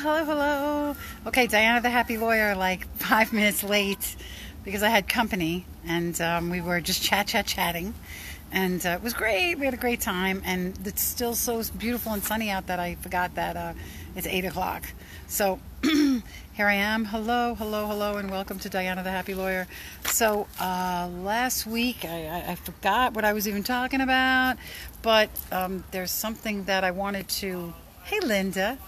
hello. Okay, Diana the Happy Lawyer, like 5 minutes late because I had company and we were just chatting. And it was great. We had a great time. And it's still so beautiful and sunny out that I forgot that it's 8 o'clock. So here I am. Hello, and welcome to Diana the Happy Lawyer. So last week I forgot what I was even talking about, but there's something that I wanted to... Hey, Linda.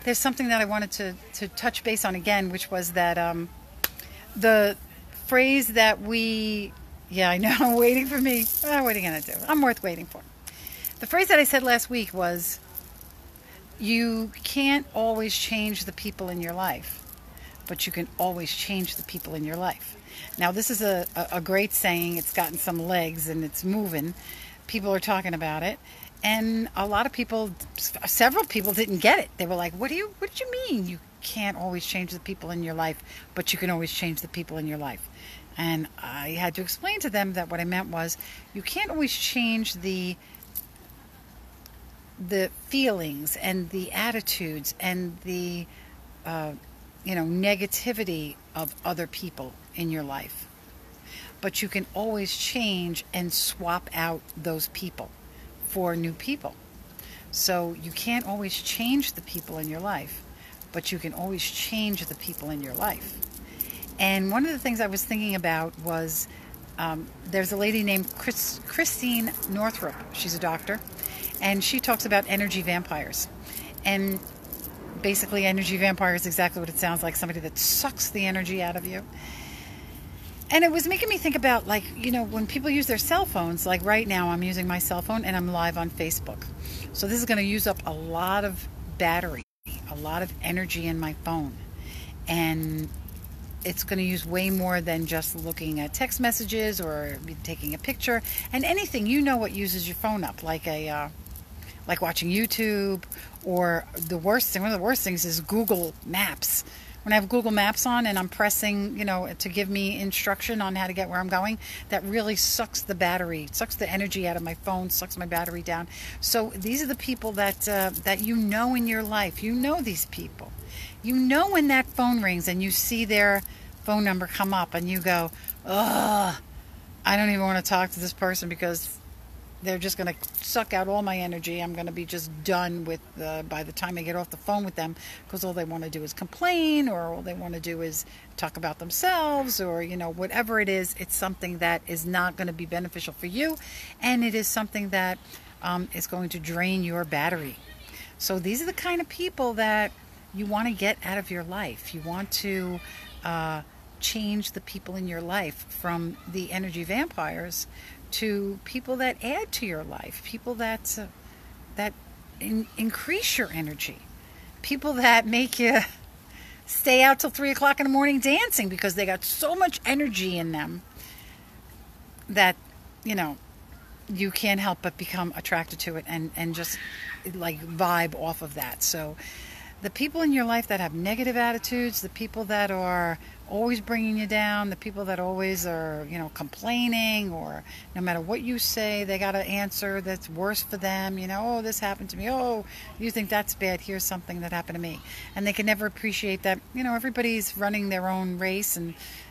There's something that I wanted to touch base on again, which was that the phrase that we... Yeah, I know, waiting for me. What are you going to do? I'm worth waiting for. The phrase that I said last week was, you can't always change the people in your life, but you can always change the people in your life. Now, this is a great saying. It's gotten some legs and it's moving. People are talking about it. And a lot of people, several people didn't get it. They were like, what did you mean? You can't always change the people in your life, but you can always change the people in your life. And I had to explain to them that what I meant was, you can't always change the feelings and the attitudes and the negativity of other people in your life, but you can always change and swap out those people for new people. So you can't always change the people in your life, but you can always change the people in your life. And one of the things I was thinking about was, there's a lady named Christine Northrup. She's a doctor, and she talks about energy vampires. And basically, energy vampire is exactly what it sounds like, somebody that sucks the energy out of you. And it was making me think about, when people use their cell phones, like right now I'm using my cell phone and I'm live on Facebook. So this is going to use up a lot of battery, a lot of energy in my phone. And it's going to use way more than just looking at text messages or taking a picture. And anything, what uses your phone up, like watching YouTube, or one of the worst things is Google Maps. When I have Google Maps on and I'm pressing, to give me instruction on how to get where I'm going, that really sucks the battery, sucks the energy out of my phone, sucks my battery down. So these are the people that in your life. These people. When that phone rings and you see their phone number come up and you go, ugh, I don't even want to talk to this person because they're just going to suck out all my energy. I'm going to be just done with by the time I get off the phone with them, because all they want to do is complain, or all they want to do is talk about themselves, or whatever it is. It's something that is not going to be beneficial for you, and it is something that is going to drain your battery. So these are the kind of people that you want to get out of your life. You want to change the people in your life from the energy vampires to people that add to your life, people that increase your energy, people that make you stay out till 3 o'clock in the morning dancing because they got so much energy in them that you can't help but become attracted to it and just vibe off of that. So the people in your life that have negative attitudes, the people that are always bringing you down, the people that always are, complaining, or no matter what you say, they got an answer that's worse for them. Oh, this happened to me. Oh, you think that's bad. Here's something that happened to me. And they can never appreciate that, everybody's running their own race,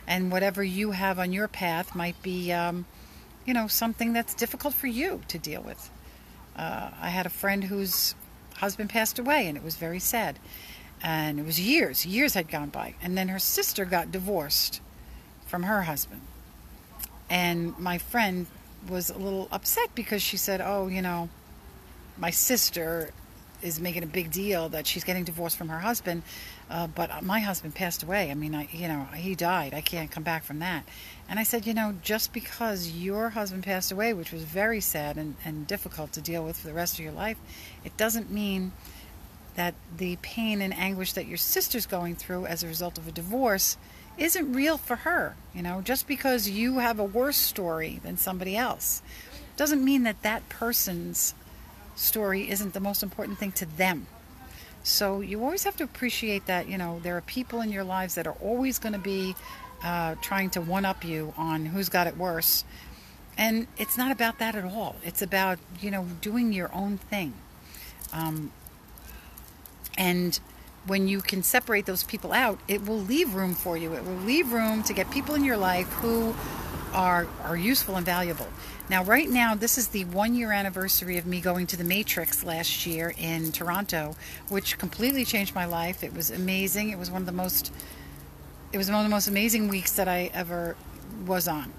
and whatever you have on your path might be, something that's difficult for you to deal with. I had a friend whose husband passed away, and it was very sad. And it was years had gone by. And then her sister got divorced from her husband. And my friend was a little upset because she said, oh, my sister is making a big deal that she's getting divorced from her husband. But my husband passed away. I mean, he died. I can't come back from that. And I said, just because your husband passed away, which was very sad and difficult to deal with for the rest of your life, it doesn't mean that the pain and anguish that your sister's going through as a result of a divorce isn't real for her. Just because you have a worse story than somebody else doesn't mean that person's story isn't the most important thing to them. So you always have to appreciate that, there are people in your lives that are always going to be trying to one-up you on who's got it worse. And it's not about that at all. It's about, doing your own thing. And when you can separate those people out, it will leave room for you. It will leave room to get people in your life who are useful and valuable. Now, right now, this is the 1-year anniversary of me going to the Matrix last year in Toronto, which completely changed my life. It was amazing. It was one of the most amazing weeks that I ever was on.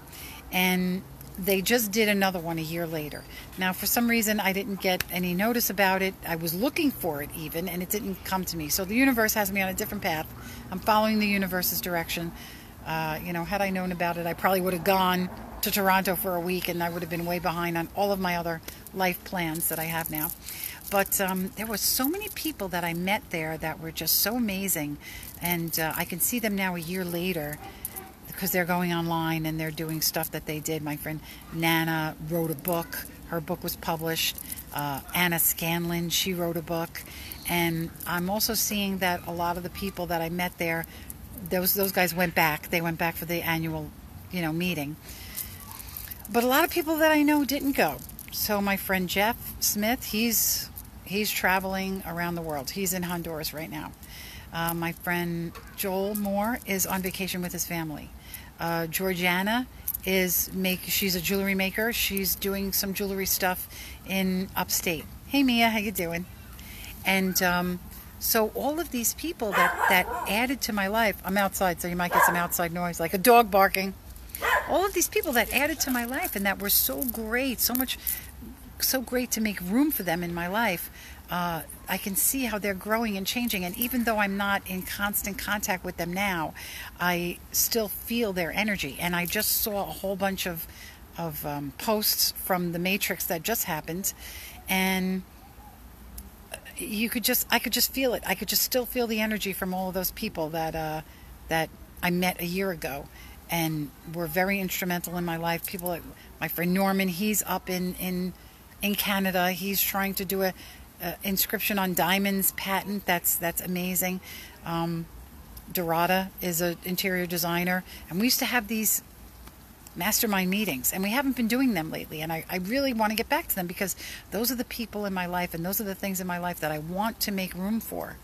And they just did another one a year later. Now, for some reason, I didn't get any notice about it. I was looking for it even, and it didn't come to me. So the universe has me on a different path. I'm following the universe's direction. Had I known about it, I probably would have gone to Toronto for a week, and I would have been way behind on all of my other life plans that I have now. But there were so many people that I met there that were just so amazing, and I can see them now a year later because they're going online and they're doing stuff that they did. My friend Nana wrote a book. Her book was published. Anna Scanlon, she wrote a book. And I'm also seeing that a lot of the people that I met there, those guys went back. They went back for the annual, meeting. But a lot of people that I know didn't go. So my friend Jeff Smith, he's traveling around the world. He's in Honduras right now. My friend Joel Moore is on vacation with his family. Georgiana she's a jewelry maker. She's doing some jewelry stuff in upstate. Hey Mia, how you doing? And so all of these people that added to my life, I'm outside, so you might get some outside noise, like a dog barking. All of these people that added to my life and that were so great, so great to make room for them in my life, I can see how they're growing and changing. And even though I'm not in constant contact with them now, I still feel their energy. And I just saw a whole bunch of posts from the Matrix that just happened, and I could just feel it. I could just still feel the energy from all of those people that I met a year ago, and were very instrumental in my life. People like my friend Norman, he's up in Canada. He's trying to do a inscription on diamonds patent. That's amazing. Dorada is an interior designer, and we used to have these mastermind meetings, and we haven't been doing them lately, and I really want to get back to them, because those are the people in my life and those are the things in my life that I want to make room for.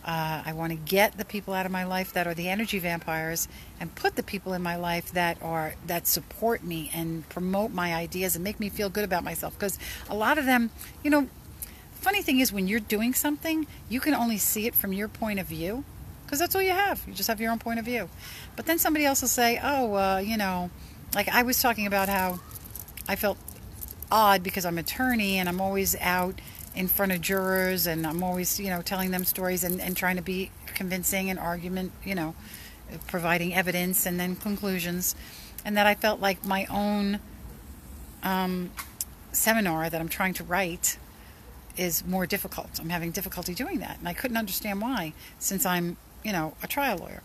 I want to get the people out of my life that are the energy vampires and put the people in my life that support me and promote my ideas and make me feel good about myself, because a lot of them, funny thing is, when you're doing something, you can only see it from your point of view, because that's all you have. You just have your own point of view. But then somebody else will say, like I was talking about how I felt odd because I'm an attorney and I'm always out in front of jurors, and I'm always, telling them stories and trying to be convincing and argument, providing evidence and then conclusions. And that I felt like my own seminar that I'm trying to write is more difficult. I'm having difficulty doing that. And I couldn't understand why, since I'm, a trial lawyer.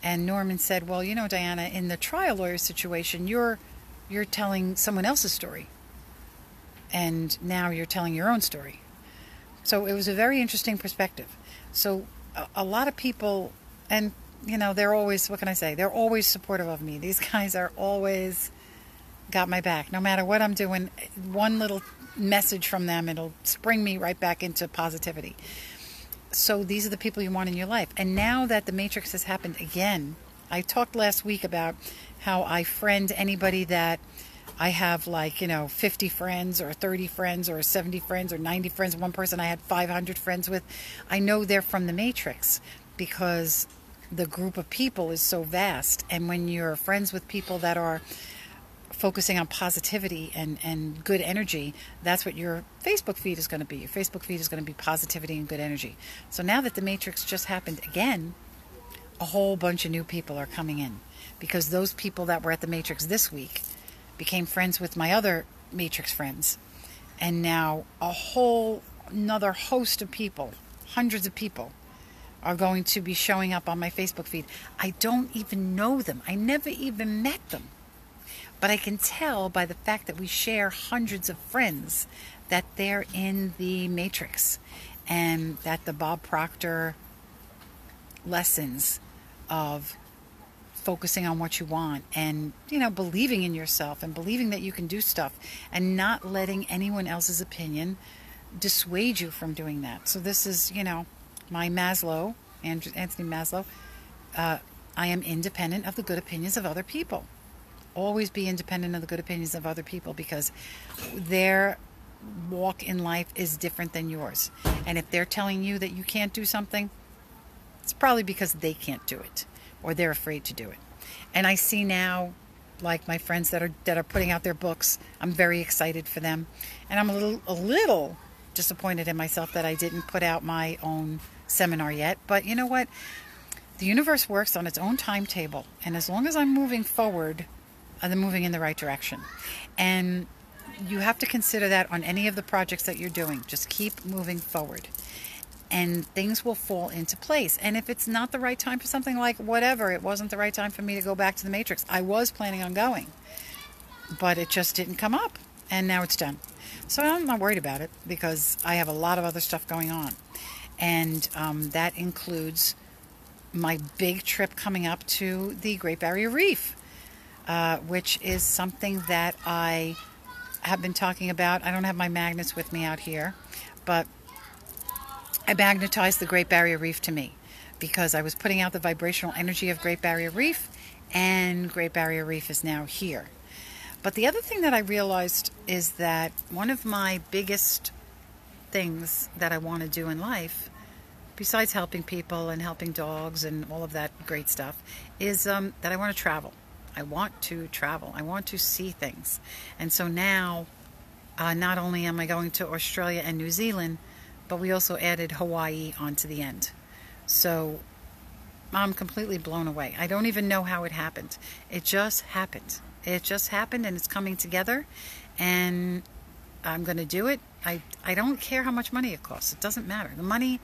And Norman said, well, Diana, in the trial lawyer situation, you're telling someone else's story. And now you're telling your own story. So it was a very interesting perspective. So a lot of people, and, they're always, what can I say? They're always supportive of me. These guys are always got my back. No matter what I'm doing, one little message from them, it'll spring me right back into positivity. So these are the people you want in your life. And now that the Matrix has happened again, I talked last week about how I friend anybody that I have, 50 friends or 30 friends or 70 friends or 90 friends. One person I had 500 friends with. I know they're from the Matrix because the group of people is so vast. And when you're friends with people that are focusing on positivity and good energy, that's what your Facebook feed is going to be. Your Facebook feed is going to be positivity and good energy. So now that the Matrix just happened again, a whole bunch of new people are coming in, because those people that were at the Matrix this week became friends with my other Matrix friends. And now a whole another host of people, hundreds of people, are going to be showing up on my Facebook feed. I don't even know them. I never even met them. But I can tell by the fact that we share hundreds of friends that they're in the Matrix, and that the Bob Proctor lessons of focusing on what you want and, believing in yourself and believing that you can do stuff and not letting anyone else's opinion dissuade you from doing that. So this is, my Maslow, Anthony Maslow, I am independent of the good opinions of other people. Always be independent of the good opinions of other people, because their walk in life is different than yours. And if they're telling you that you can't do something, it's probably because they can't do it, or they're afraid to do it. And I see now, like my friends that are putting out their books, I'm very excited for them. And I'm a little disappointed in myself that I didn't put out my own seminar yet. But you know what? The universe works on its own timetable. And as long as I'm moving forward, I'm moving in the right direction. And you have to consider that on any of the projects that you're doing. Just keep moving forward, and things will fall into place. And if it's not the right time for something, like whatever, it wasn't the right time for me to go back to the Matrix. I was planning on going, but it just didn't come up, and now it's done. So I'm not worried about it, because I have a lot of other stuff going on. And that includes my big trip coming up to the Great Barrier Reef, which is something that I have been talking about. I don't have my magnets with me out here, but I magnetized the Great Barrier Reef to me, because I was putting out the vibrational energy of Great Barrier Reef, and Great Barrier Reef is now here. But the other thing that I realized is that one of my biggest things that I want to do in life, besides helping people and helping dogs and all of that great stuff, is that I want to travel. I want to travel. I want to see things. And so now, not only am I going to Australia and New Zealand, but we also added Hawaii onto the end. So I'm completely blown away. I don't even know how it happened. It just happened. It just happened, and it's coming together, and I'm going to do it. I don't care how much money it costs. It doesn't matter. The money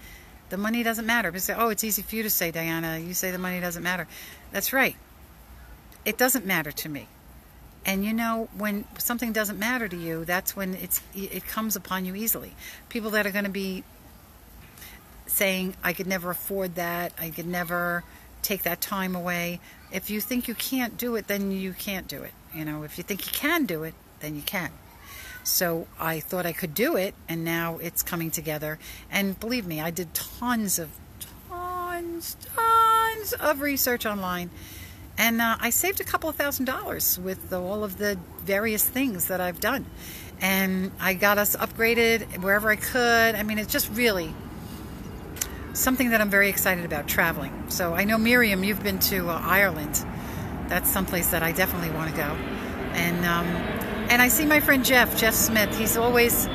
doesn't matter. People say, oh, it's easy for you to say, Diana. You say the money doesn't matter. That's right. It doesn't matter to me. And you know, when something doesn't matter to you, that's when it comes upon you easily. People that are going to be saying, I could never afford that, I could never take that time away. If you think you can't do it, then you can't do it. You know, if you think you can do it, then you can. So I thought I could do it, and now it's coming together. And believe me, I did tons of research online. And I saved a couple of $1,000s with all of the various things that I've done. And I got us upgraded wherever I could. I mean, it's just really something that I'm very excited about, traveling. So I know, Miriam, you've been to Ireland. That's someplace that I definitely want to go. And I see my friend Jeff Smith. He's always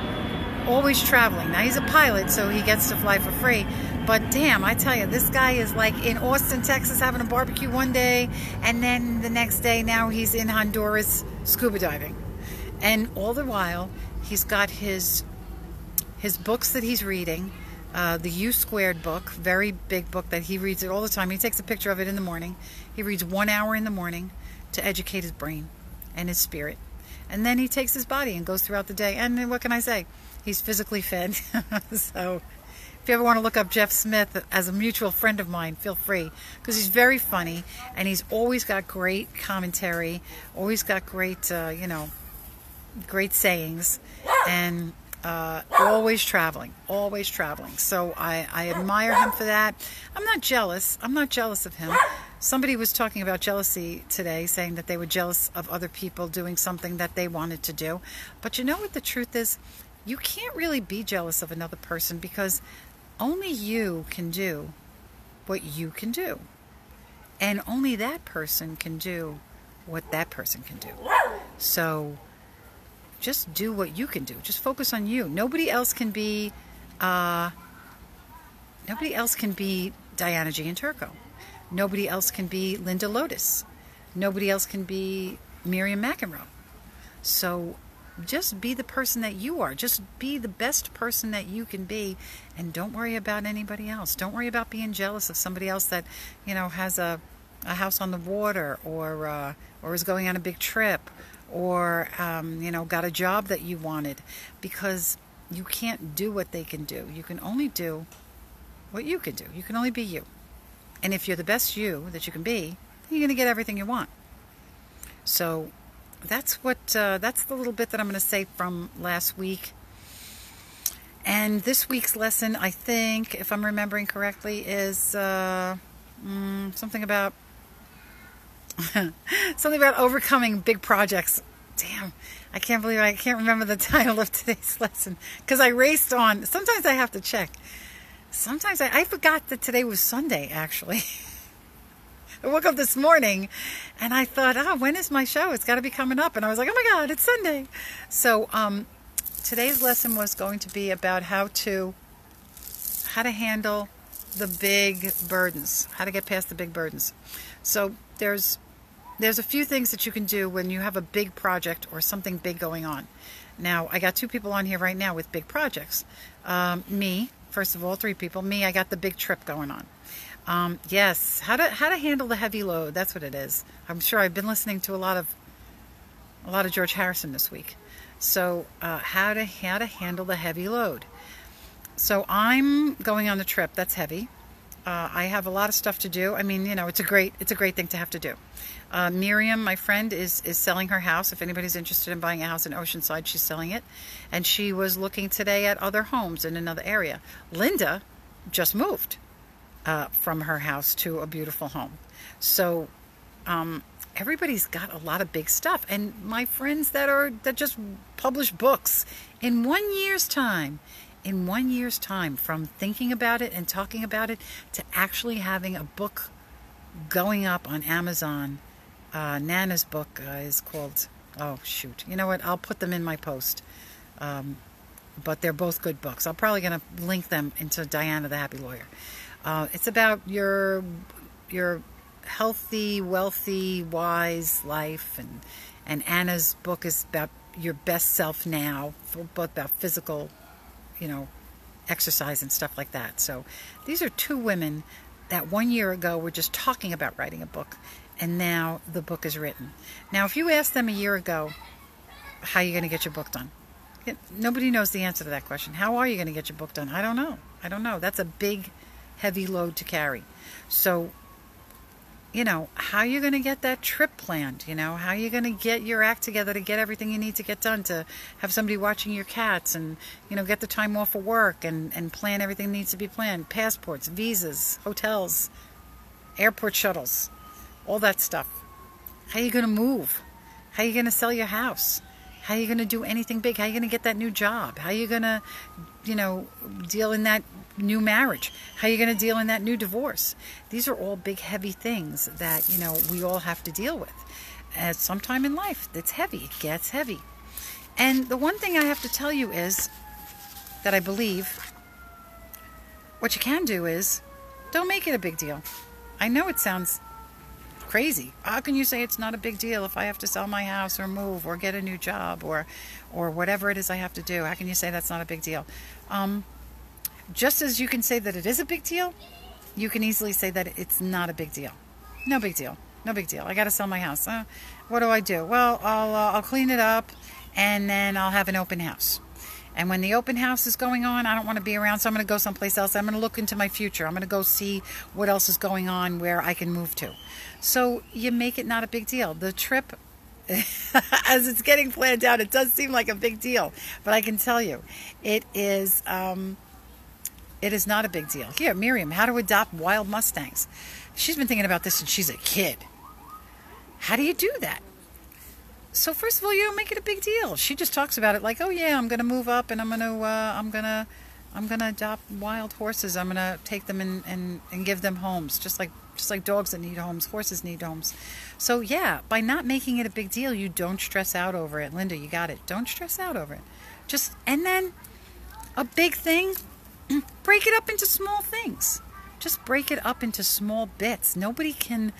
traveling. Now, he's a pilot, so he gets to fly for free. But damn, I tell you, this guy is like in Austin, Texas, having a barbecue one day, and then the next day, now he's in Honduras scuba diving. And all the while, he's got his books that he's reading, the U Squared book, very big book that he reads it all the time. He takes a picture of it in the morning. He reads 1 hour in the morning to educate his brain and his spirit. And then he takes his body and goes throughout the day. And what can I say? He's physically fed. So if you ever want to look up Jeff Smith as a mutual friend of mine, feel free, because he's very funny, and he's always got great commentary, always got great, great sayings, and always traveling. So I admire him for that. I'm not jealous. I'm not jealous of him. Somebody was talking about jealousy today, saying that they were jealous of other people doing something that they wanted to do. But you know what the truth is? You can't really be jealous of another person, because only you can do what you can do. And only that person can do what that person can do. So just do what you can do. Just focus on you. Nobody else can be Diana Gianturco. Nobody else can be Linda Lotus. Nobody else can be Miriam McEnroe. So just be the person that you are. Just be the best person that you can be, and don't worry about anybody else. Don't worry about being jealous of somebody else that, has a house on the water, or is going on a big trip, or got a job that you wanted, because you can't do what they can do. You can only do what you can do. You can only be you. And if you're the best you that you can be, you're going to get everything you want. So that's the little bit that I'm going to say from last week. And this week's lesson, I think, if I'm remembering correctly, is something about something about overcoming big projects. Damn, I can't believe I can't remember the title of today's lesson because I raced on. Sometimes I have to check. Sometimes I forgot that today was Sunday, actually. I woke up this morning and I thought, when is my show? It's got to be coming up. And I was like, oh my God, it's Sunday. So today's lesson was going to be about how to handle the big burdens, how to get past the big burdens. So there's a few things that you can do when you have a big project or something big going on. Now, I got 2 people on here right now with big projects. Me, first of all, 3 people. Me, I got the big trip going on. Yes, how to handle the heavy load. That's what it is. I'm sure I've been listening to a lot of George Harrison this week. So how to handle the heavy load. So I'm going on the trip. That's heavy. I have a lot of stuff to do. I mean, it's a great thing to have to do. Miriam, my friend, is selling her house. If anybody's interested in buying a house in Oceanside, she's selling it. And she was looking today at other homes in another area. Linda just moved from her house to a beautiful home. So everybody's got a lot of big stuff. And my friends that just publish books in 1 year's time. In 1 year's time, from thinking about it and talking about it to actually having a book going up on Amazon. Nana's book is called, oh shoot, you know what, I'll put them in my post. But they're both good books. I'm probably going to link them into Diana the Happy Lawyer. It's about your healthy, wealthy, wise life. And Anna's book is about your best self now, both about physical exercise and stuff like that. So these are 2 women that 1 year ago were just talking about writing a book, and now the book is written. Now, if you asked them a year ago, how are you going to get your book done? Nobody knows the answer to that question. How are you going to get your book done? I don't know. That's a big, heavy load to carry. So, how are you going to get that trip planned? How are you going to get your act together to get everything you need to get done, to have somebody watching your cats and, get the time off of work and plan everything that needs to be planned. Passports, visas, hotels, airport shuttles, all that stuff. How are you going to move? How are you going to sell your house? How are you going to do anything big? How are you going to get that new job? How are you going to, deal in that new marriage? How are you going to deal in that new divorce? These are all big, heavy things that, we all have to deal with. At some time in life, it's heavy. It gets heavy. And the one thing I have to tell you is that I believe what you can do is don't make it a big deal. I know it sounds crazy. How can you say it's not a big deal if I have to sell my house or move or get a new job or whatever it is I have to do? How can you say that's not a big deal? Just as you can say that it is a big deal, you can easily say that it's not a big deal. No big deal. No big deal. I got to sell my house. What do I do? Well, I'll clean it up and then I'll have an open house. And when the open house is going on, I don't want to be around, so I'm going to go someplace else. I'm going to look into my future. I'm going to go see what else is going on where I can move to. So you make it not a big deal. The trip, as it's getting planned out, it does seem like a big deal. But I can tell you, it is not a big deal. Here, Miriam, how to adopt wild Mustangs. She's been thinking about this since she's a kid. How do you do that? So first of all, you don't make it a big deal. She just talks about it like, oh yeah, I'm going to move up and I'm going to adopt wild horses. I'm going to take them and give them homes, just like dogs that need homes, horses need homes. So yeah, by not making it a big deal, you don't stress out over it. Linda, you got it. Don't stress out over it. And then a big thing, break it up into small things. Just break it up into small bits. Nobody can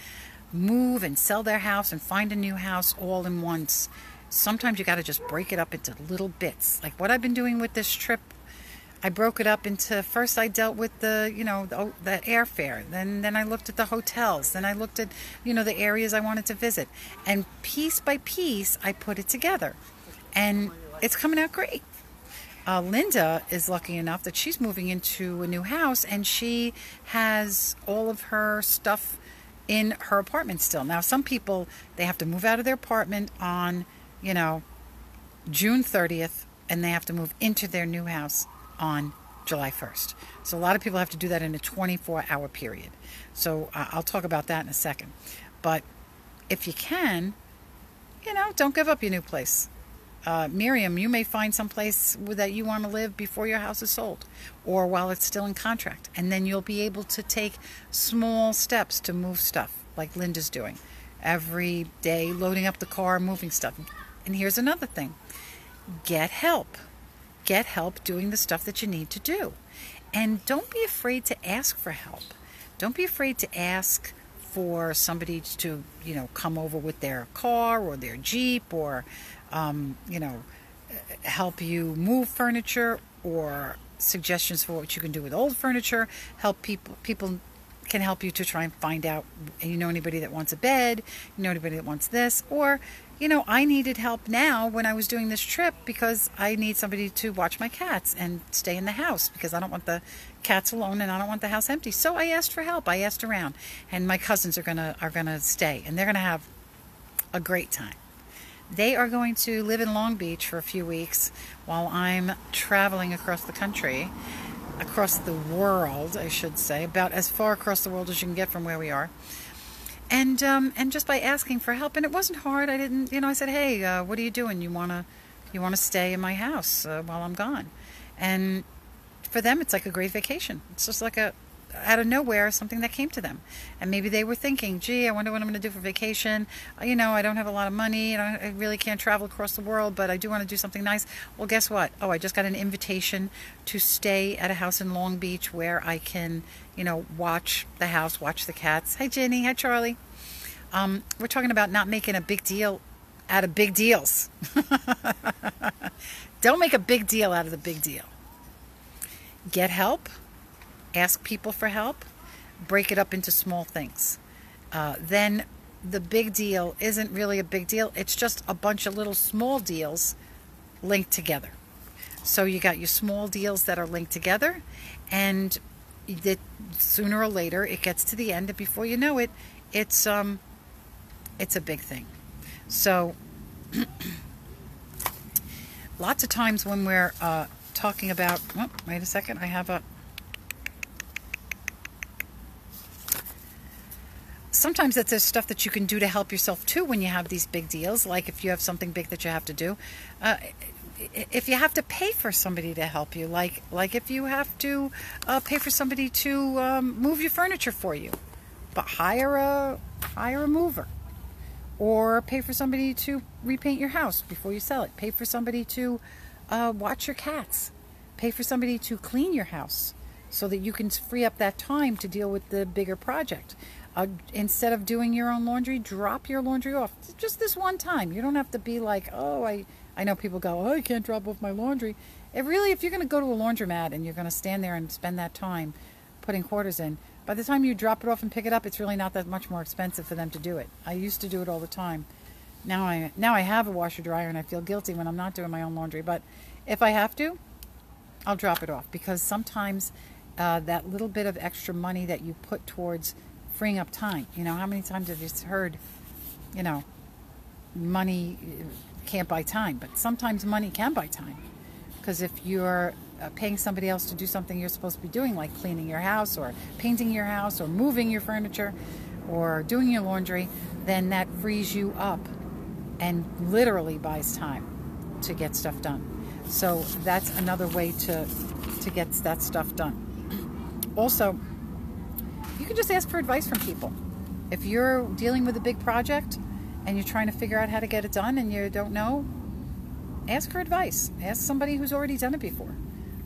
move and sell their house and find a new house all in once. Sometimes you got to just break it up into little bits. Like what I've been doing with this trip, I broke it up into, first I dealt with the airfare. Then I looked at the hotels. Then I looked at, the areas I wanted to visit. And piece by piece, I put it together. And it's coming out great. Linda is lucky enough that she's moving into a new house and she has all of her stuff in her apartment still. Now, some people, they have to move out of their apartment on, June 30th, and they have to move into their new house on July 1st. So a lot of people have to do that in a 24-hour period. So I'll talk about that in a second. But if you can, don't give up your new place. Miriam, you may find some place that you want to live before your house is sold or while it's still in contract. And then you'll be able to take small steps to move stuff like Linda's doing. Every day, loading up the car, moving stuff. And here's another thing. Get help. Get help doing the stuff that you need to do. And don't be afraid to ask for help. Don't be afraid to ask for somebody to, come over with their car or their Jeep or, help you move furniture or suggestions for what you can do with old furniture. People can help you to try and find out, anybody that wants a bed, anybody that wants this, or, I needed help now when I was doing this trip because I need somebody to watch my cats and stay in the house because I don't want the cats alone and I don't want the house empty. So I asked for help. I asked around, and my cousins are gonna stay, and they're gonna have a great time. They are going to live in Long Beach for a few weeks while I'm traveling across the country, across the world, I should say, about as far across the world as you can get from where we are. And just by asking for help, and it wasn't hard. I didn't, I said, hey, what are you doing? You wanna stay in my house while I'm gone? And for them, it's like a great vacation. It's just like out of nowhere, something that came to them. And maybe they were thinking, gee, I wonder what I'm going to do for vacation. I don't have a lot of money. I really can't travel across the world, but I do want to do something nice. Well, guess what? Oh, I just got an invitation to stay at a house in Long Beach where I can, watch the house, watch the cats. Hi, Jenny. Hi, Charlie. We're talking about not making a big deal out of big deals. Don't make a big deal out of the big deal. Get help. Ask people for help. Break it up into small things. Then the big deal isn't really a big deal. It's just a bunch of little small deals linked together. So you got your small deals that are linked together, and that sooner or later it gets to the end, and before you know it, it's a big thing. So lots of times when we're talking about, wait a second, I have sometimes there's stuff that you can do to help yourself too when you have these big deals, like if you have something big that you have to do. If you have to pay for somebody to help you, like if you have to pay for somebody to move your furniture for you, but hire a mover, or pay for somebody to repaint your house before you sell it. Pay for somebody to watch your cats. Pay for somebody to clean your house so that you can free up that time to deal with the bigger project. Instead of doing your own laundry, drop your laundry off just this one time. You don't have to be like, oh, I know people go, oh, I can't drop off my laundry. If you're going to go to a laundromat and you're going to stand there and spend that time putting quarters in, by the time you drop it off and pick it up, it's really not that much more expensive for them to do it. I used to do it all the time. Now I have a washer dryer and I feel guilty when I'm not doing my own laundry. But if I have to, I'll drop it off, because sometimes that little bit of extra money that you put towards freeing up time. How many times have you heard, money can't buy time, but sometimes money can buy time. Because if you're paying somebody else to do something you're supposed to be doing, like cleaning your house or painting your house or moving your furniture or doing your laundry, then that frees you up and literally buys time to get stuff done. So that's another way to get that stuff done. Also, you can just ask for advice from people. If you're dealing with a big project and you're trying to figure out how to get it done and you don't know, ask for advice. Ask somebody who's already done it before.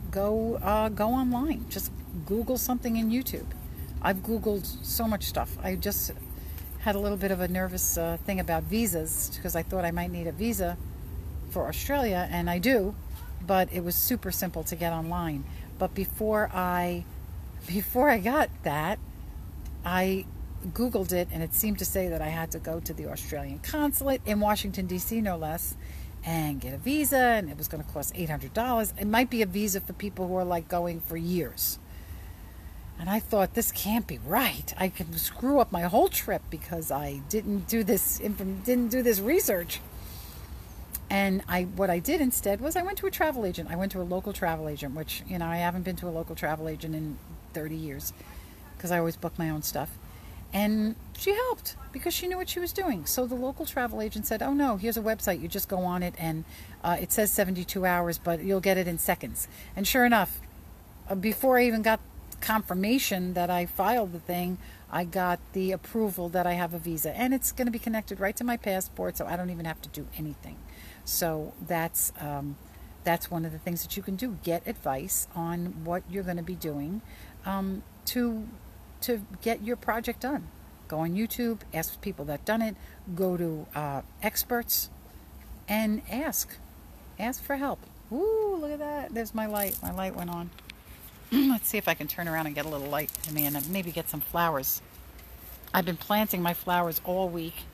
Go online. Just Google something in YouTube. I've Googled so much stuff. I just had a little bit of a nervous thing about visas, because I thought I might need a visa for Australia, and I do, but it was super simple to get online. But before I got that, I Googled it, and it seemed to say that I had to go to the Australian consulate in Washington, D.C., no less, and get a visa, and it was going to cost $800. It might be a visa for people who are like going for years. And I thought, this can't be right. I could screw up my whole trip because I didn't do this research. And what I did instead was I went to a travel agent. I went to a local travel agent, which, I haven't been to a local travel agent in 30 years because I always book my own stuff. And she helped because she knew what she was doing. So the local travel agent said, oh no, here's a website. You just go on it and it says 72 hours, but you'll get it in seconds. And sure enough, before I even got confirmation that I filed the thing, I got the approval that I have a visa. And it's going to be connected right to my passport, so I don't even have to do anything. So that's one of the things that you can do. Get advice on what you're going to be doing to get your project done. Go on YouTube, ask people that done it, go to experts, and ask for help. Ooh, look at that! There's my light. My light went on. Let's see if I can turn around and get a little light in me, and maybe get some flowers. I've been planting my flowers all week.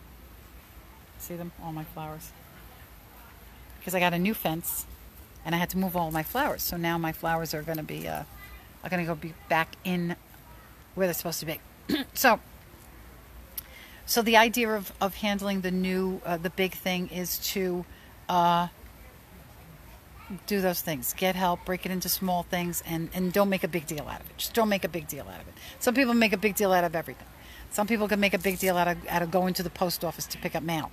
See them? All my flowers. Because I got a new fence, and I had to move all my flowers. So now my flowers are going to be, be back in where they're supposed to be. So the idea of handling the big thing is to do those things. Get help, break it into small things, and don't make a big deal out of it. Just don't make a big deal out of it. Some people make a big deal out of everything. Some people can make a big deal out of going to the post office to pick up mail.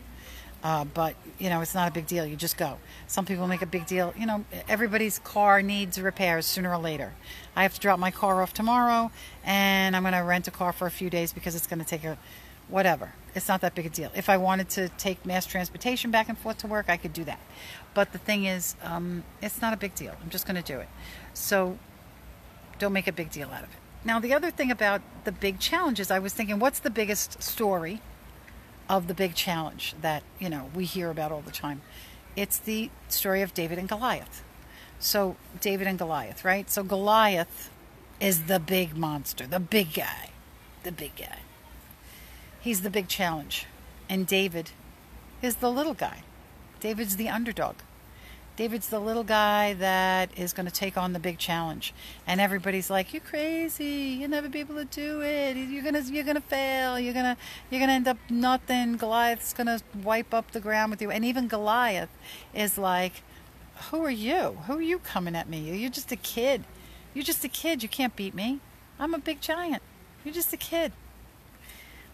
But, it's not a big deal. You just go. Some people make a big deal. Everybody's car needs repairs sooner or later. I have to drop my car off tomorrow, and I'm going to rent a car for a few days because it's going to take whatever. It's not that big a deal. If I wanted to take mass transportation back and forth to work, I could do that. But the thing is, it's not a big deal. I'm just going to do it. So don't make a big deal out of it. Now, the other thing about the big challenges, I was thinking, what's the biggest story of the big challenge that, we hear about all the time? It's the story of David and Goliath. So David and Goliath, right? So Goliath is the big monster, the big guy. He's the big challenge. And David is the little guy. David's the underdog. David's the little guy that is going to take on the big challenge. And everybody's like, "You're crazy. You'll never be able to do it. You're gonna fail. You're gonna end up nothing. Goliath's gonna wipe up the ground with you." And even Goliath is like, "Who are you? Who are you coming at me? You're just a kid. You're just a kid. You can't beat me. I'm a big giant. You're just a kid."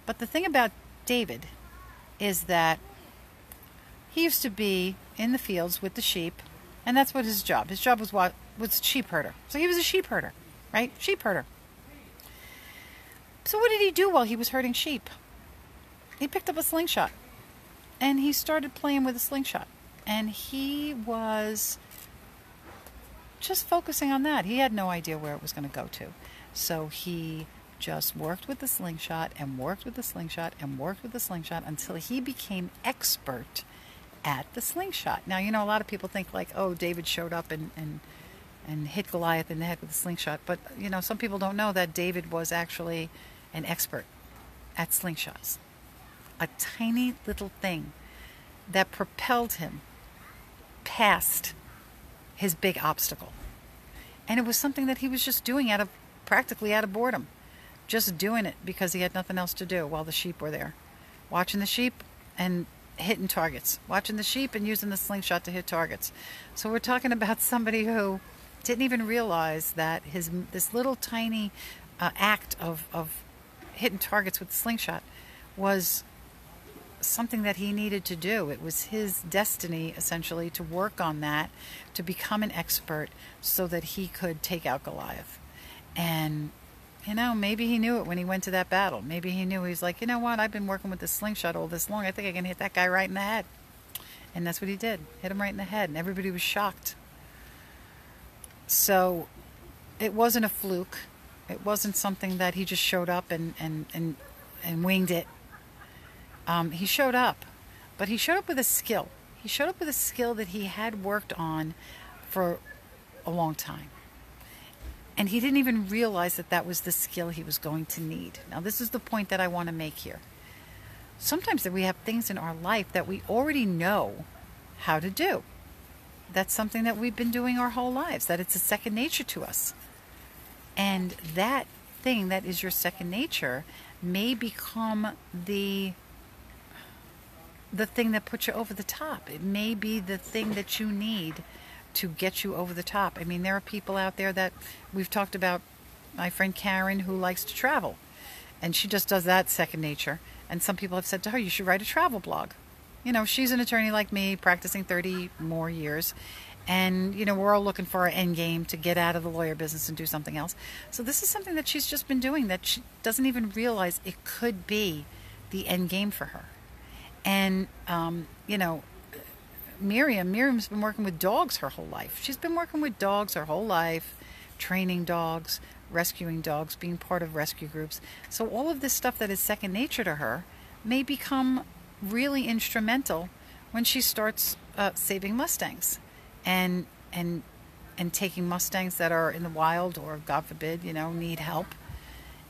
But the thing about David is that he used to be in the fields with the sheep, and that's what his job. His job was sheep herder. So he was a sheep herder, right? Sheep herder. So what did he do while he was herding sheep? He picked up a slingshot, and he started playing with a slingshot, and he was just focusing on that. He had no idea where it was going to go to. So he just worked with the slingshot and worked with the slingshot and worked with the slingshot until he became expert at the slingshot. Now, a lot of people think like, oh, David showed up and hit Goliath in the head with a slingshot. But, some people don't know that David was actually an expert at slingshots. A tiny little thing that propelled him past his big obstacle. And it was something that he was just doing practically out of boredom. Just doing it because he had nothing else to do while the sheep were there. Watching the sheep and hitting targets. Watching the sheep and using the slingshot to hit targets. So we're talking about somebody who didn't even realize that this little tiny act of hitting targets with the slingshot was something that he needed to do. It was his destiny, essentially, to work on that, to become an expert so that he could take out Goliath. And maybe he knew it when he went to that battle. Maybe he knew. He was like, you know what? I've been working with the slingshot all this long. I think I can hit that guy right in the head. And that's what he did. Hit him right in the head. And everybody was shocked. So it wasn't a fluke. It wasn't something that he just showed up and winged it. He showed up. But he showed up with a skill. He showed up with a skill that he had worked on for a long time. And he didn't even realize that was the skill he was going to need. Now, this is the point that I want to make here. Sometimes we have things in our life that we already know how to do. That's something that we've been doing our whole lives, that it's a second nature to us. And that thing that is your second nature may become the the thing that puts you over the top. It may be the thing that you need to get you over the top. I mean, there are people out there that we've talked about, my friend Karen, who likes to travel, and she just does that second nature. And some people have said to her, you should write a travel blog. You know, she's an attorney like me, practicing 30 more years. And, you know, we're all looking for our end game to get out of the lawyer business and do something else. So this is something that she's just been doing that she doesn't even realize it could be the end game for her. And, you know, Miriam's been working with dogs her whole life. She's been working with dogs her whole life, training dogs, rescuing dogs, being part of rescue groups. So all of this stuff that is second nature to her may become really instrumental when she starts saving Mustangs and taking Mustangs that are in the wild or, God forbid, you know, need help,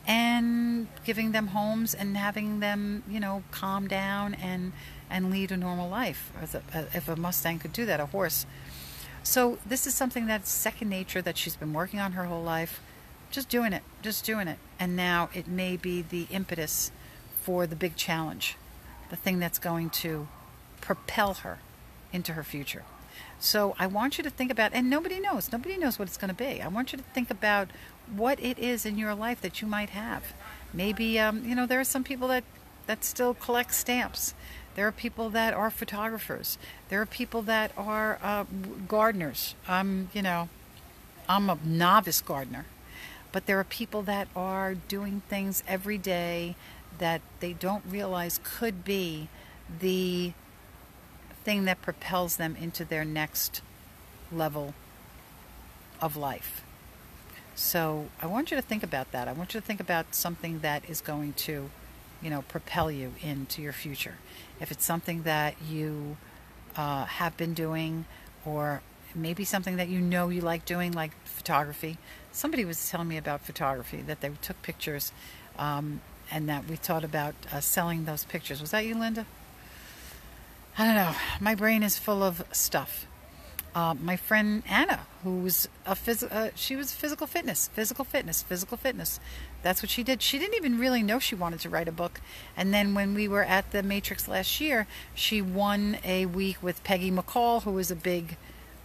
and giving them homes and having them, you know, calm down and lead a normal life. If a Mustang could do that, a horse. So this is something that's second nature that she's been working on her whole life, just doing it. And now it may be the impetus for the big challenge, the thing that's going to propel her into her future. So I want you to think about, and nobody knows what it's going to be. I want you to think about what it is in your life that you might have. Maybe, you know, there are some people that still collect stamps. There are people that are photographers. There are people that are gardeners. You know, I'm a novice gardener. But there are people that are doing things every day that they don't realize could be the thing that propels them into their next level of life. So I want you to think about that. I want you to think about something that is going to, you know, propel you into your future. If it's something that you have been doing, or maybe something that you know you like doing, like photography. Somebody was telling me about photography, that they took pictures and that we thought about selling those pictures. Was that you, Linda? I don't know. My brain is full of stuff. My friend Anna, who's she was physical fitness. That's what she did. She didn't even really know she wanted to write a book. And then when we were at the Matrix last year, she won a week with Peggy McCall, who is a big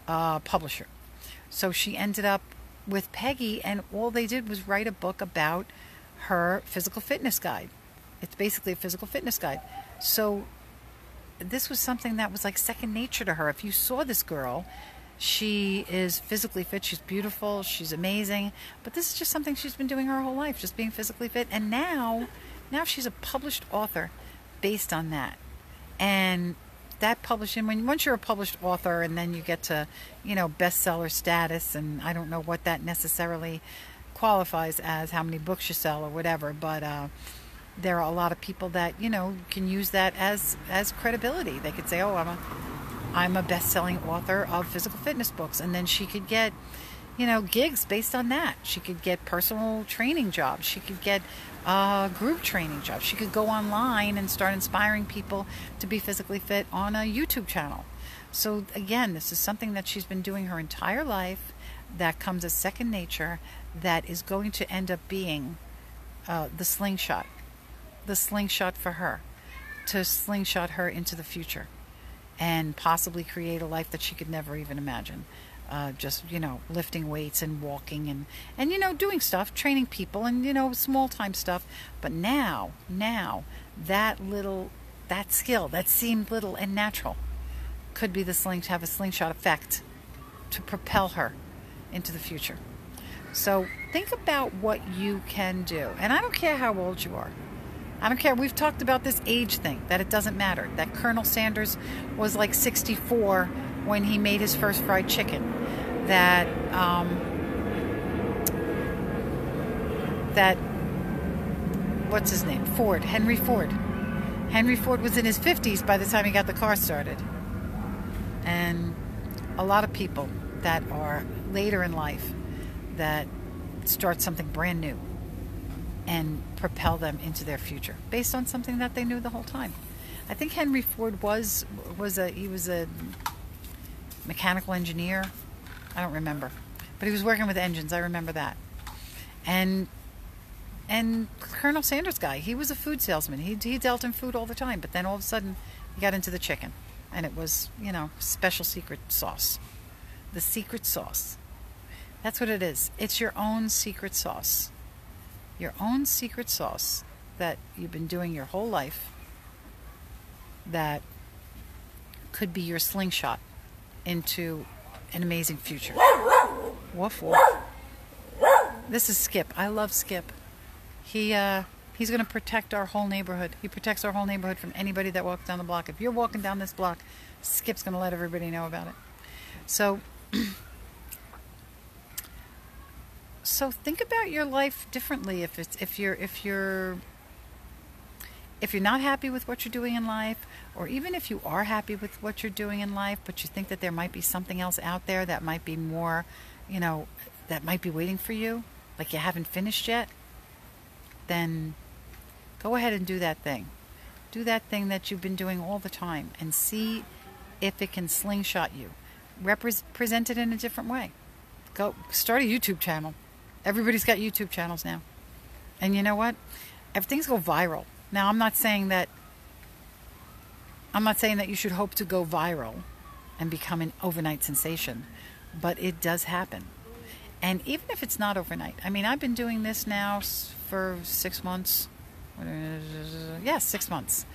publisher. So she ended up with Peggy, and all they did was write a book about her physical fitness guide. It's basically a physical fitness guide. So this was something that was like second nature to her. If you saw this girl, she is physically fit, she's beautiful, she's amazing, but this is just something she's been doing her whole life, just being physically fit. And now she's a published author based on that. And that publishing, once you're a published author and then you get to, you know, bestseller status, and I don't know what that necessarily qualifies as, how many books you sell or whatever, but there are a lot of people that, you know, can use that as credibility. They could say, oh, I'm a best-selling author of physical fitness books, and then she could get, you know, gigs based on that. She could get personal training jobs. She could get group training jobs. She could go online and start inspiring people to be physically fit on a YouTube channel. So again, this is something that she's been doing her entire life, that comes as second nature, that is going to end up being the slingshot for her, to slingshot her into the future and possibly create a life that she could never even imagine. Just, you know, lifting weights and walking and you know, doing stuff, training people, and, you know, small time stuff. But now that skill that seemed little and natural could be have a slingshot effect to propel her into the future. So think about what you can do. And I don't care how old you are. I don't care. We've talked about this age thing, that it doesn't matter. That Colonel Sanders was like 64 when he made his first fried chicken. That what's his name? Henry Ford. Henry Ford was in his 50s by the time he got the car started. And a lot of people that are later in life that start something brand new and propel them into their future based on something that they knew the whole time. I think Henry Ford was a mechanical engineer. I don't remember, but he was working with engines. I remember that. And Colonel Sanders guy, he was a food salesman. He dealt in food all the time, but then all of a sudden You got into the chicken, and it was, special secret sauce. The secret sauce. That's what it is. It's your own secret sauce. Your own secret sauce that you've been doing your whole life, that could be your slingshot into an amazing future. Woof, woof. This is Skip. I love Skip. He's going to protect our whole neighborhood. He protects our whole neighborhood from anybody that walks down the block. If you're walking down this block, Skip's going to let everybody know about it. So think about your life differently. If you're not happy with what you're doing in life, or even if you are happy with what you're doing in life, but you think that there might be something else out there that might be more, that might be waiting for you, like you haven't finished yet, then go ahead and do that thing. Do that thing that you've been doing all the time and see if it can slingshot you. Present it in a different way. Go start a YouTube channel. Everybody's got YouTube channels now. And you know what? If things go viral. Now, I'm not saying that you should hope to go viral and become an overnight sensation, but it does happen. And even if it's not overnight, I mean, I've been doing this now for 6 months. Yes, 6 months.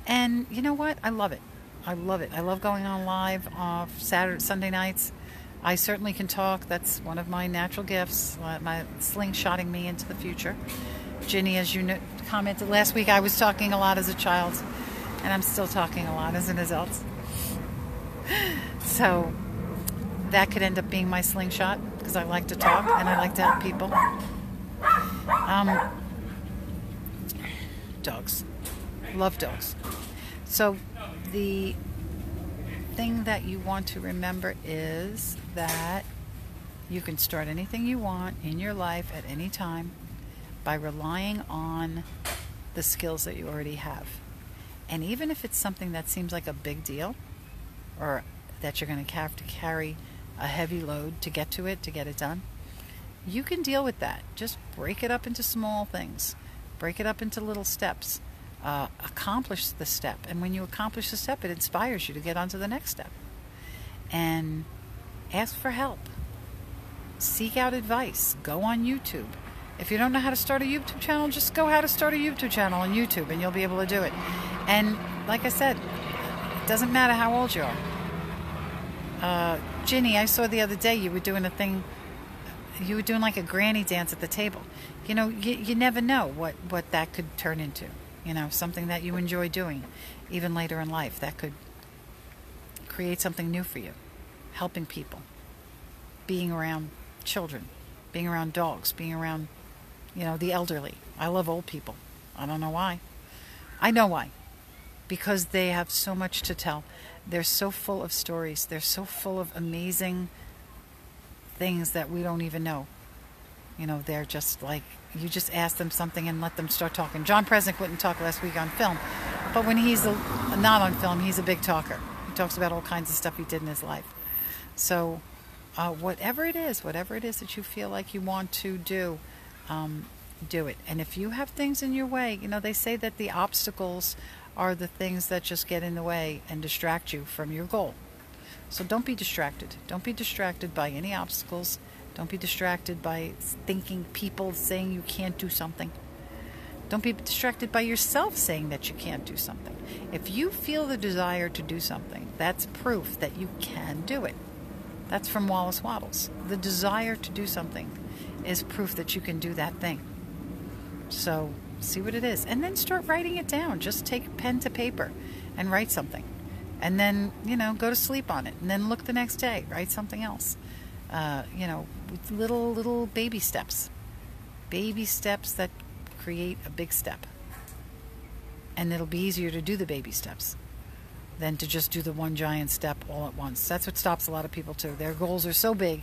And you know what? I love it. I love it. I love going on live Sunday nights. I certainly can talk. That's one of my natural gifts, my slingshotting me into the future. Ginny, as you commented last week, I was talking a lot as a child, and I'm still talking a lot as an adult. So that could end up being my slingshot, because I like to talk and I like to help people. Dogs. Love dogs. So the thing that you want to remember is that you can start anything you want in your life at any time by relying on the skills that you already have. And even if it's something that seems like a big deal, or that you're going to have to carry a heavy load to get to it, to get it done, you can deal with that. Just break it up into small things. Break it up into little steps. Accomplish the step. And when you accomplish the step, it inspires you to get on to the next step. And ask for help. Seek out advice. Go on YouTube. If you don't know how to start a YouTube channel, just go how to start a YouTube channel on YouTube and you'll be able to do it. And like I said, it doesn't matter how old you are. Ginny, I saw the other day you were doing a thing, you were doing like a granny dance at the table. You never know what that could turn into. Something that you enjoy doing, even later in life, that could create something new for you. Helping people, being around children, being around dogs, being around, the elderly. I love old people. I don't know why. I know why. Because they have so much to tell. They're so full of stories. They're so full of amazing things that we don't even know. They're just like, you just ask them something and let them start talking. John Presnick wouldn't talk last week on film, but when he's not on film, he's a big talker. He talks about all kinds of stuff he did in his life. So whatever it is that you feel like you want to do, do it. And if you have things in your way, they say that the obstacles are the things that just get in the way and distract you from your goal. So don't be distracted. Don't be distracted by any obstacles. Don't be distracted by thinking people saying you can't do something. Don't be distracted by yourself saying that you can't do something. If you feel the desire to do something, that's proof that you can do it. That's from Wallace Wattles. The desire to do something is proof that you can do that thing. So see what it is. And then start writing it down. Just take pen to paper and write something. And then, go to sleep on it. And then look the next day. Write something else. With little baby steps. Baby steps that create a big step. And it'll be easier to do the baby steps than to just do the one giant step all at once. That's what stops a lot of people too. Their goals are so big,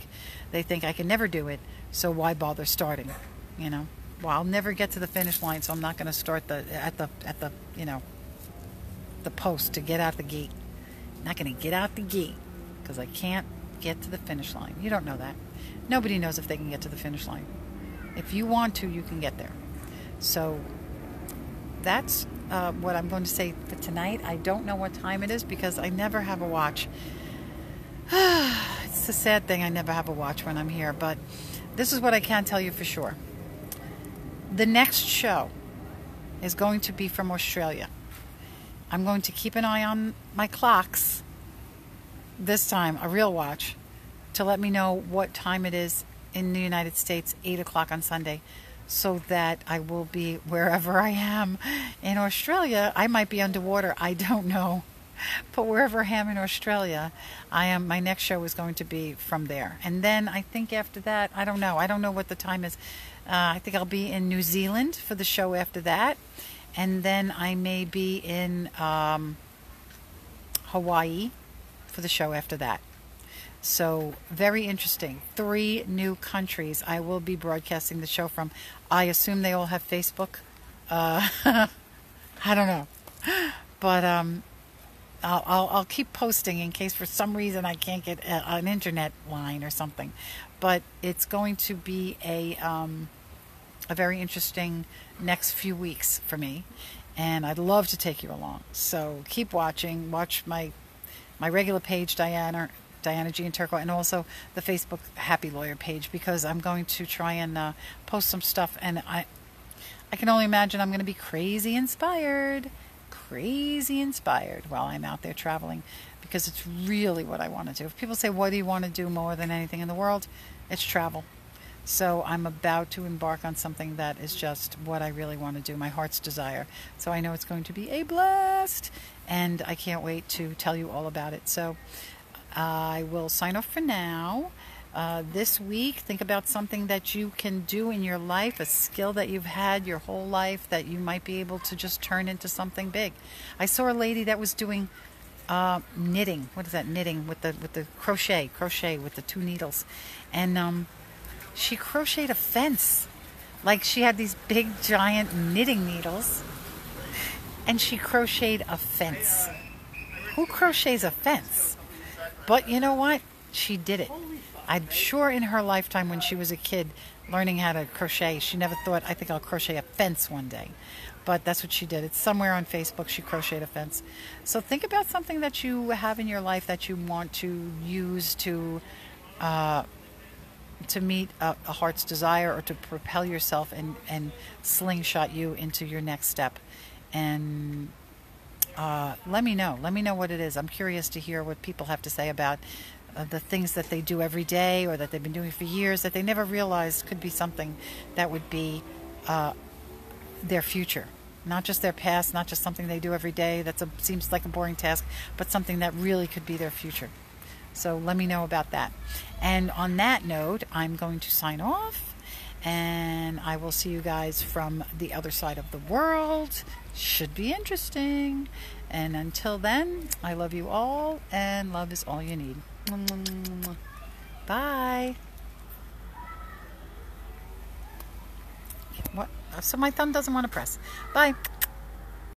they think I can never do it, so why bother starting? Well, I'll never get to the finish line, so I'm not going to start at the post to get out the gate. I'm not going to get out the gate because I can't get to the finish line. You don't know that. Nobody knows if they can get to the finish line. If you want to, you can get there. So that's what I'm going to say for tonight. I don't know what time it is because I never have a watch. It's a sad thing, I never have a watch when I'm here, but this is what I can tell you for sure. The next show is going to be from Australia. I'm going to keep an eye on my clocks, this time a real watch, to let me know what time it is in the United States, 8 o'clock on Sunday, so that I will be wherever I am. In Australia, I might be underwater, I don't know. But wherever I am in Australia, my next show is going to be from there. And then I think after that, I don't know. I don't know what the time is. I think I'll be in New Zealand for the show after that. And then I may be in Hawaii for the show after that. So very interesting. 3 new countries I will be broadcasting the show from. I assume they all have Facebook. I don't know. But I'll keep posting in case for some reason I can't get an internet line or something. But it's going to be a very interesting next few weeks for me, and I'd love to take you along. So keep watching. Watch my regular page, Diana G and Turco, and also the Facebook Happy Lawyer page, because I'm going to try and post some stuff, and I can only imagine I'm going to be crazy inspired while I'm out there traveling, because it's really what I want to do. If people say, what do you want to do more than anything in the world? It's travel. So I'm about to embark on something that is just what I really want to do, my heart's desire. So I know it's going to be a blast, and I can't wait to tell you all about it. So I will sign off for now. This week, think about something that you can do in your life, a skill that you've had your whole life that you might be able to just turn into something big. I saw a lady that was doing knitting. What is that? Knitting with the crochet with the 2 needles, and she crocheted a fence. Like, she had these big giant knitting needles, and she crocheted a fence. Who crochets a fence? But you know what? She did it. I'm sure in her lifetime when she was a kid learning how to crochet, she never thought, I think I'll crochet a fence one day. But that's what she did. It's somewhere on Facebook, she crocheted a fence. So think about something that you have in your life that you want to use to meet a heart's desire, or to propel yourself and slingshot you into your next step. And let me know what it is. I'm curious to hear what people have to say about the things that they do every day, or that they've been doing for years, that they never realized could be something that would be their future. Not just their past, not just something they do every day that seems like a boring task, but something that really could be their future. So let me know about that. And on that note, I'm going to sign off, and I will see you guys from the other side of the world. Should be interesting. And until then, I love you all, and love is all you need. Bye. What? So my thumb doesn't want to press. Bye.